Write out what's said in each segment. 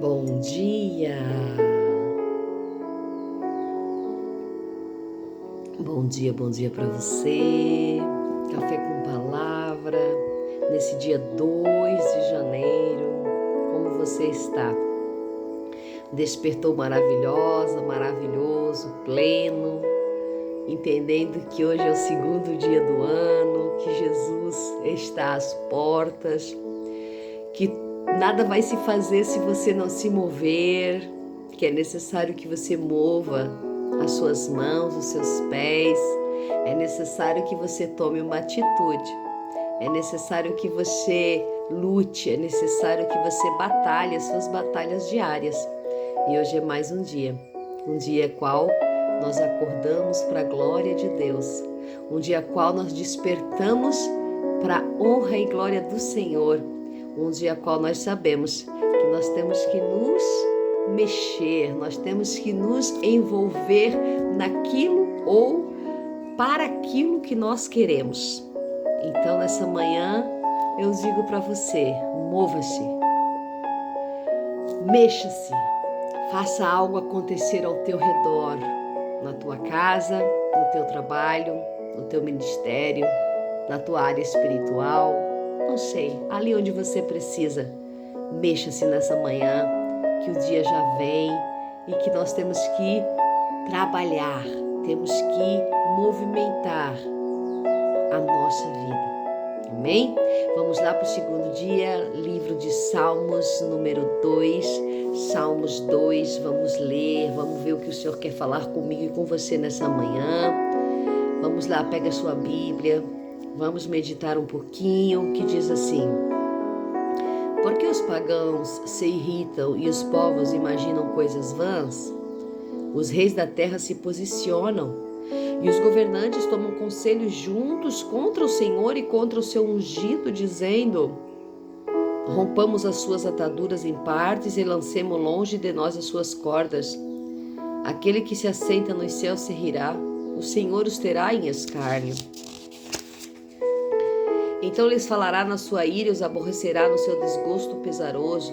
Bom dia! Bom dia para você. Café com palavra, nesse dia 2 de janeiro. Como você está? Despertou maravilhosa, maravilhoso, pleno, entendendo que hoje é o segundo dia do ano, que Jesus está às portas, que nada vai se fazer se você não se mover, que é necessário que você mova as suas mãos, os seus pés, é necessário que você tome uma atitude, é necessário que você lute, é necessário que você batalhe as suas batalhas diárias. E hoje é mais um dia qual nós acordamos para a glória de Deus, um dia qual nós despertamos para a honra e glória do Senhor, um dia qual nós sabemos que nós temos que nos mexer, nós temos que nos envolver naquilo ou para aquilo que nós queremos. Então, nessa manhã, eu digo para você, mova-se, mexa-se, faça algo acontecer ao teu redor, na tua casa, no teu trabalho, no teu ministério, na tua área espiritual, não sei, ali onde você precisa. Mexa-se nessa manhã, que o dia já vem e que nós temos que trabalhar, temos que movimentar a nossa vida. Amém? Vamos lá para o segundo dia, livro de Salmos, número 2, Salmos 2, vamos ler, vamos ver o que o Senhor quer falar comigo e com você nessa manhã. Vamos lá, pega a sua Bíblia, vamos meditar um pouquinho, que diz assim: por que os pagãos se irritam e os povos imaginam coisas vãs? Os reis da terra se posicionam e os governantes tomam conselho juntos contra o Senhor e contra o seu ungido, dizendo: rompamos as suas ataduras em partes e lancemos longe de nós as suas cordas. Aquele que se assenta nos céus se rirá, o Senhor os terá em escárnio. Então lhes falará na sua ira e os aborrecerá no seu desgosto pesaroso.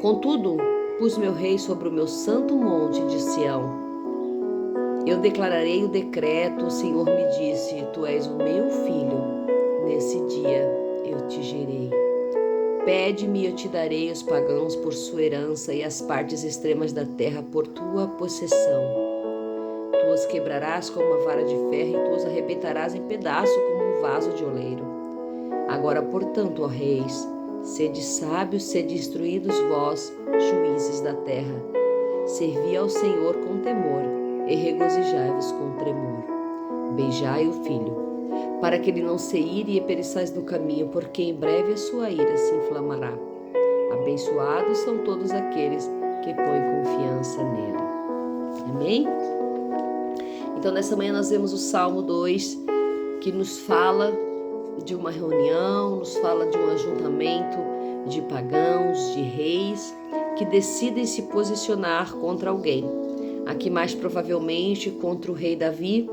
Contudo, pus meu rei sobre o meu santo monte de Sião. Eu declararei o decreto, o Senhor me disse: tu és o meu filho, nesse dia eu te gerei. Pede-me e eu te darei os pagãos por sua herança e as partes extremas da terra por tua possessão. Tu os quebrarás como uma vara de ferro e tu os arrebentarás em pedaços como um vaso de oleiro. Agora, portanto, ó reis, sede sábios, sede instruídos vós, juízes da terra. Servi ao Senhor com temor e regozijai-vos com tremor. Beijai o filho, para que ele não se ire e pereçais no caminho, porque em breve a sua ira se inflamará. Abençoados são todos aqueles que põem confiança nele. Amém? Então, nessa manhã nós vemos o Salmo 2, que nos fala de uma reunião, nos fala de um ajuntamento de pagãos, de reis, que decidem se posicionar contra alguém. Aqui mais provavelmente contra o rei Davi,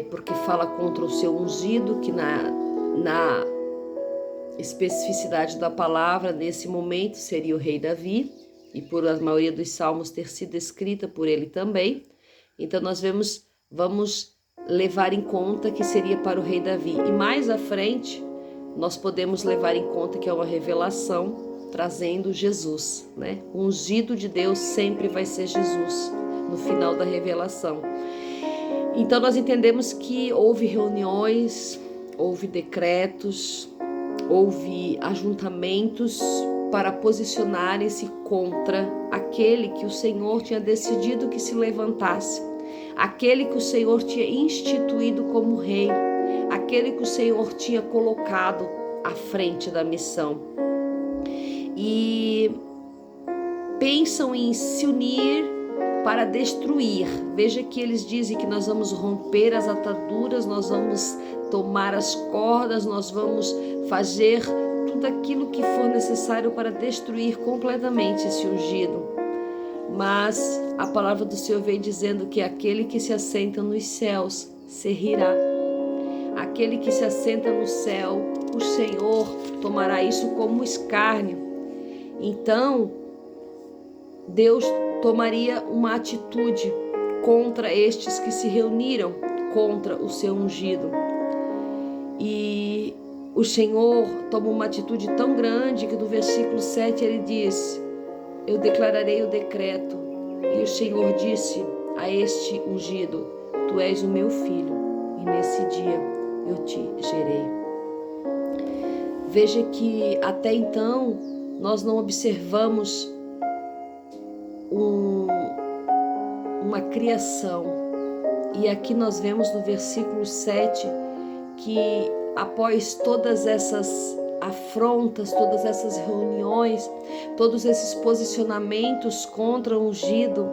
porque fala contra o seu ungido, que na especificidade da palavra, nesse momento, seria o rei Davi, e por a maioria dos salmos ter sido escrita por ele também. Então nós vamos levar em conta que seria para o rei Davi. E mais à frente, nós podemos levar em conta que é uma revelação trazendo Jesus, né? O ungido de Deus sempre vai ser Jesus no final da revelação. Então nós entendemos que houve reuniões, houve decretos, houve ajuntamentos para posicionarem-se contra aquele que o Senhor tinha decidido que se levantasse, aquele que o Senhor tinha instituído como rei, aquele que o Senhor tinha colocado à frente da missão. E pensam em se unir para destruir. Veja que eles dizem que nós vamos romper as ataduras, nós vamos tomar as cordas, nós vamos fazer tudo aquilo que for necessário para destruir completamente esse ungido. Mas a palavra do Senhor vem dizendo que aquele que se assenta nos céus se rirá. Aquele que se assenta no céu, o Senhor tomará isso como escárnio. Então, Deus tomaria uma atitude contra estes que se reuniram contra o seu ungido. E o Senhor toma uma atitude tão grande que no versículo 7 ele diz: eu declararei o decreto. E o Senhor disse a este ungido: tu és o meu filho, e nesse dia eu te gerei. Veja que até então nós não observamos uma criação. E aqui nós vemos no versículo 7 que após todas essas afrontas, todas essas reuniões, todos esses posicionamentos contra o ungido,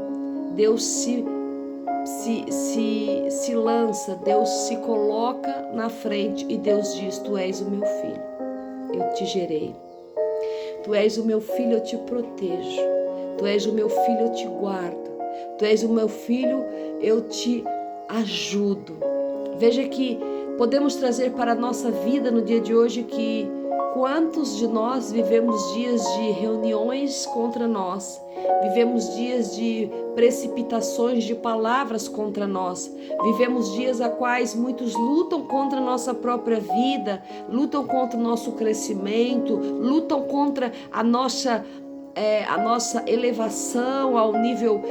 Deus se lança, Deus se coloca na frente e Deus diz: tu és o meu filho, eu te gerei. Tu és o meu filho, eu te protejo. Tu és o meu filho, eu te guardo. Tu és o meu filho, eu te ajudo. Veja que podemos trazer para a nossa vida no dia de hoje que quantos de nós vivemos dias de reuniões contra nós, vivemos dias de precipitações de palavras contra nós, vivemos dias a quais muitos lutam contra a nossa própria vida, lutam contra o nosso crescimento, lutam contra a nossa elevação ao nível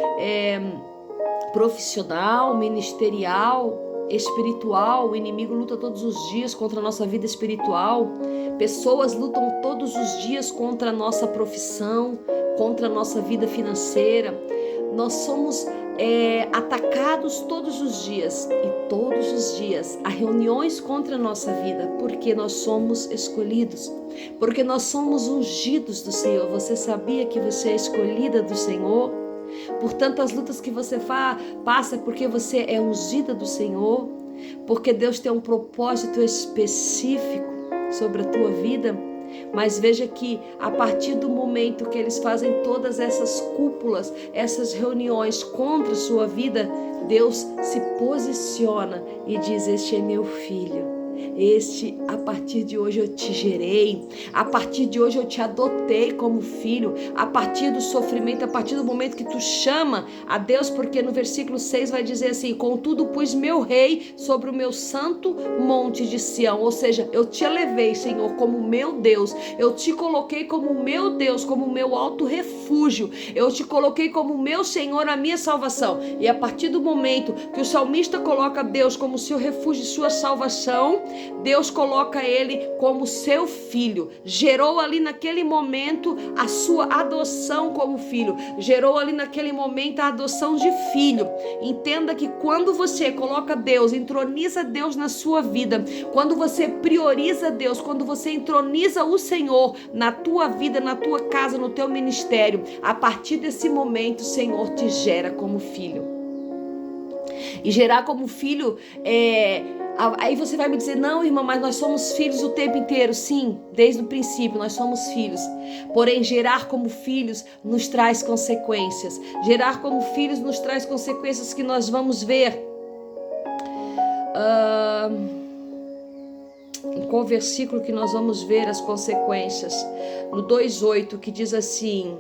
profissional, ministerial, espiritual. O inimigo luta todos os dias contra a nossa vida espiritual. Pessoas lutam todos os dias contra a nossa profissão, contra a nossa vida financeira. Nós somos atacados todos os dias, e todos os dias há reuniões contra a nossa vida, porque nós somos escolhidos, porque nós somos ungidos do Senhor. Você sabia que você é escolhida do Senhor? Por tantas lutas que você passa, porque você é ungida do Senhor, porque Deus tem um propósito específico sobre a tua vida. Mas veja que a partir do momento que eles fazem todas essas cúpulas, essas reuniões contra a sua vida, Deus se posiciona e diz: este é meu filho. Este, a partir de hoje eu te gerei, a partir de hoje eu te adotei como filho, a partir do sofrimento, a partir do momento que tu chama a Deus, porque no versículo 6 vai dizer assim: contudo pus meu rei sobre o meu santo monte de Sião. Ou seja, eu te elevei, Senhor, como meu Deus, eu te coloquei como meu Deus, como meu alto refúgio, eu te coloquei como meu Senhor, a minha salvação. E a partir do momento que o salmista coloca Deus como seu refúgio e sua salvação, Deus coloca ele como seu filho, gerou ali naquele momento a sua adoção como filho, gerou ali naquele momento a adoção de filho. Entenda que quando você coloca Deus, entroniza Deus na sua vida, quando você prioriza Deus, quando você entroniza o Senhor na tua vida, na tua casa, no teu ministério, a partir desse momento o Senhor te gera como filho. E gerar como filho aí você vai me dizer: não, irmã, mas nós somos filhos o tempo inteiro. Sim, desde o princípio nós somos filhos. Porém, gerar como filhos nos traz consequências. Gerar como filhos nos traz consequências que nós vamos ver. Qual versículo que nós vamos ver as consequências? No 2:8, que diz assim: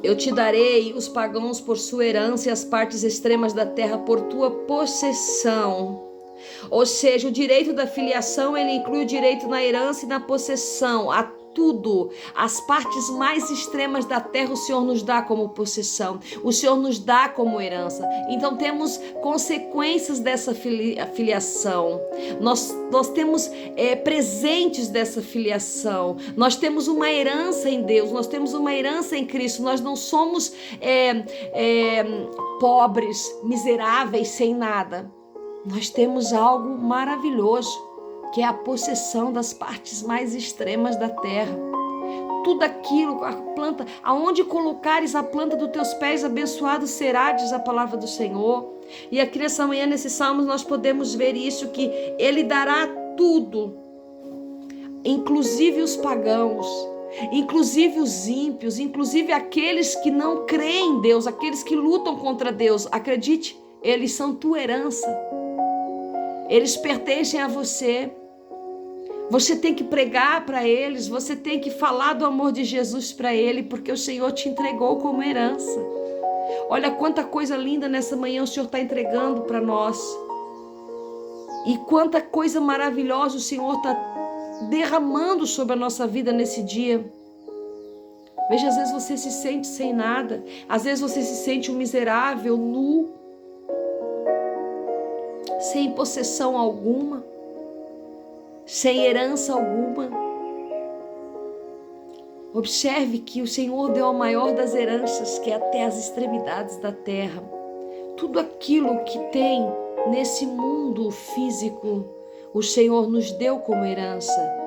eu te darei os pagãos por sua herança e as partes extremas da terra por tua possessão. Ou seja, o direito da filiação, ele inclui o direito na herança e na possessão, a tudo. As partes mais extremas da terra o Senhor nos dá como possessão, o Senhor nos dá como herança. Então temos consequências dessa filiação, nós temos presentes dessa filiação, nós temos uma herança em Deus, nós temos uma herança em Cristo. Nós não somos pobres, miseráveis, sem nada. Nós temos algo maravilhoso, que é a possessão das partes mais extremas da terra. Tudo aquilo, a planta, aonde colocares a planta dos teus pés, abençoado será, diz a palavra do Senhor. E aqui nessa manhã, nesses salmos, nós podemos ver isso, que Ele dará tudo, inclusive os pagãos, inclusive os ímpios, inclusive aqueles que não creem em Deus, aqueles que lutam contra Deus. Acredite, eles são tua herança, eles pertencem a você. Você tem que pregar para eles, você tem que falar do amor de Jesus para ele, porque o Senhor te entregou como herança. Olha quanta coisa linda nessa manhã o Senhor está entregando para nós. E quanta coisa maravilhosa o Senhor está derramando sobre a nossa vida nesse dia. Veja, às vezes você se sente sem nada, às vezes você se sente um miserável, nu, sem possessão alguma, sem herança alguma. Observe que o Senhor deu a maior das heranças, que é até as extremidades da terra. Tudo aquilo que tem nesse mundo físico, o Senhor nos deu como herança.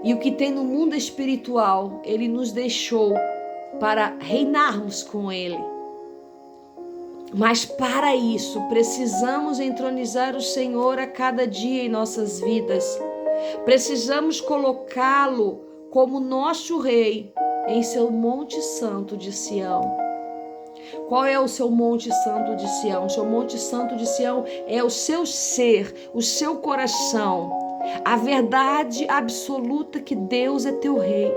E o que tem no mundo espiritual, Ele nos deixou para reinarmos com Ele. Mas para isso, precisamos entronizar o Senhor a cada dia em nossas vidas. Precisamos colocá-lo como nosso Rei em seu Monte Santo de Sião. Qual é o seu Monte Santo de Sião? O seu Monte Santo de Sião é o seu ser, o seu coração. A verdade absoluta que Deus é teu Rei.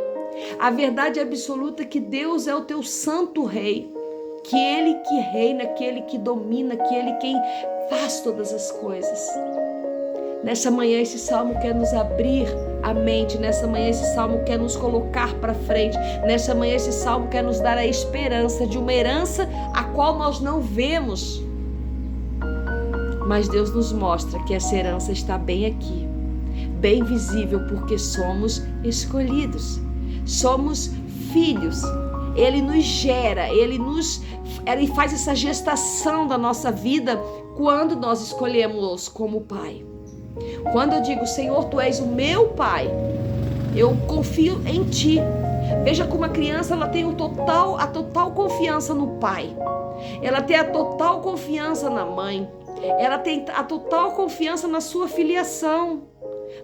A verdade absoluta que Deus é o teu Santo Rei. Que Ele que reina, que Ele que domina, que Ele quem faz todas as coisas. Nessa manhã esse salmo quer nos abrir a mente. Nessa manhã esse salmo quer nos colocar para frente. Nessa manhã esse salmo quer nos dar a esperança de uma herança a qual nós não vemos. Mas Deus nos mostra que essa herança está bem aqui. Bem visível, porque somos escolhidos, somos filhos. Ele nos gera, ele faz essa gestação da nossa vida quando nós escolhemos como Pai. Quando eu digo, Senhor, Tu és o meu Pai, eu confio em Ti. Veja como a criança ela tem a total confiança no pai, ela tem a total confiança na mãe, ela tem a total confiança na sua filiação.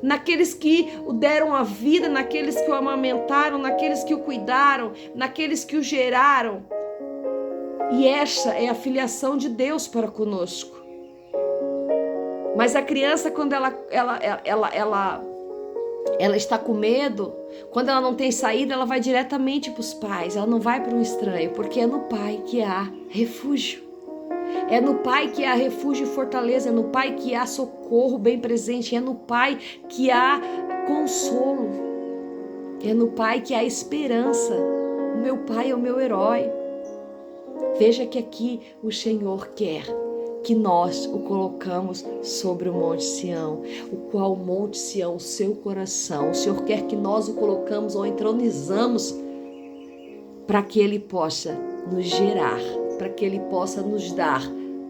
Naqueles que o deram a vida, naqueles que o amamentaram, naqueles que o cuidaram, naqueles que o geraram. E essa é a filiação de Deus para conosco. Mas a criança, quando ela está com medo, quando ela não tem saída, ela vai diretamente para os pais, ela não vai para um estranho, porque é no pai que há refúgio. É no Pai que há refúgio e fortaleza, é no Pai que há socorro bem presente, é no Pai que há consolo, é no Pai que há esperança. O meu Pai é o meu herói. Veja que aqui o Senhor quer que nós o colocamos sobre o Monte Sião, o qual o Monte Sião, o seu coração. O Senhor quer que nós o colocamos ou entronizamos para que Ele possa nos gerar, para que Ele possa nos dar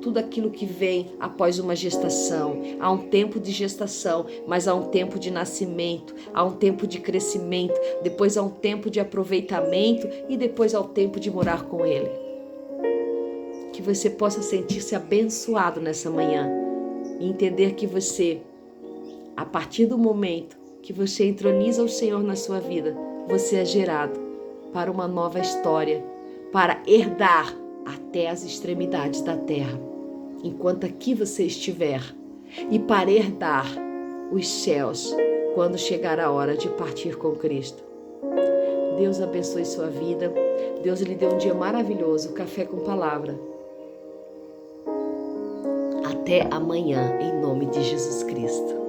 tudo aquilo que vem após uma gestação. Há um tempo de gestação, mas há um tempo de nascimento, há um tempo de crescimento, depois há um tempo de aproveitamento e depois há o tempo de morar com Ele. Que você possa sentir-se abençoado nessa manhã e entender que você, a partir do momento que você entroniza o Senhor na sua vida, você é gerado para uma nova história, para herdar até as extremidades da terra, enquanto aqui você estiver, e para herdar os céus quando chegar a hora de partir com Cristo. Deus abençoe sua vida. Deus lhe deu um dia maravilhoso, Café com Palavra. Até amanhã, em nome de Jesus Cristo.